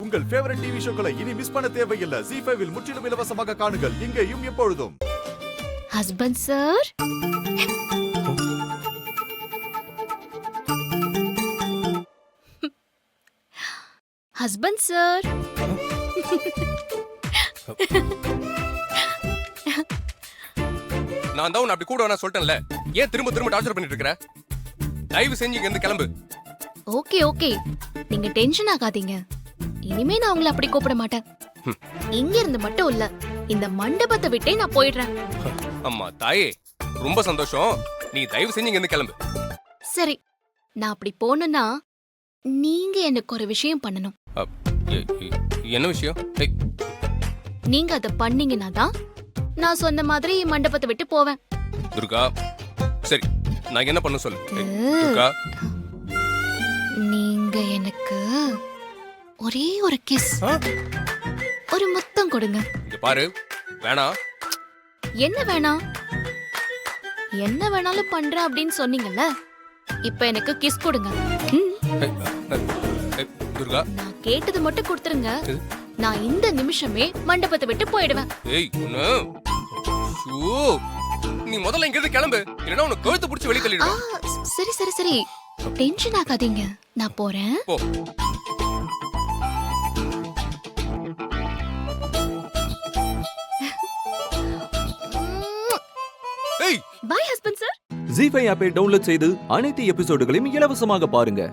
உங்கள் favourite TV ஷோக்களை இனி miss பண்ண தேவையில்லை. ZEE5 இல் முற்றிலும் இலவசமாக காணுங்கள். இங்கேயும் எப்பொழுதும். ஹஸ்பண்ட் சார், ஹஸ்பண்ட் சார், நான் தான் உன்னை அப்படி கூட வேணா சொல்லிட்டேன்ல. ஏன் திரும்ப திரும்ப டார்ச்சர் பண்ணிட்டு இருக்கற? தயவு செஞ்சு இங்க இருந்து கிளம்பு. ஓகே ஓகே, நீங்க டென்ஷன் ஆகாதீங்க. இனிமே நான் உங்களை அப்படி கூப்பிட மாட்டேன். இங்க இருந்து மட்டும் இல்ல, இந்த மண்டபத்தை விட்டே நான் போயிடுறேன். அம்மா தாயே, ரொம்ப சந்தோஷம். நீ தயவு செஞ்சு இங்க இருந்து கிளம்பு. சரி, நான் அப்படி போனேன்னா நீங்க எனக்கு ஒரு விஷயம் பண்ணணும். என்ன விஷயம்? ஏய், நீங்க அதை பண்ணீங்கன்னா தான் நான் சொன்ன மாதிரி மண்டபத்தை விட்டு போவேன். துர்கா, சரி, நான் என்ன பண்ண சொல்லு. ஏய், துர்கா, நீங்க எனக்கு ஒரே ஒரு கிஸ், ஒரு முத்தம் கொடுங்க. இங்க பாரு, வேணாம். என்ன வேணாம்? என்ன வேணாலும் பண்றேன் அப்படின்னு சொன்னீங்கல்ல, இப்ப எனக்கு கிஸ் கொடுங்க. துர்கா, நான் கேட்டது மட்டும் கொடுத்துருங்க. நான் இந்த நிமிஷமே மண்டபத்தை விட்டு போயிடுவேன். ஏய், நீ முதல்ல இங்க இருந்து கிளம்பு, இல்லனா உன்னை கழுத்து பிடிச்சு வெளிய தள்ளிடுவேன். சரி சரி சரி, டென்ஷன் ஆகாதீங்க, நான் போறேன். போ. By husband sir. ZEE5 ஆப்பை டவுன்லோட் செய்து அனைத்து எபிசோடுகளையும் இலவசமாக பாருங்க.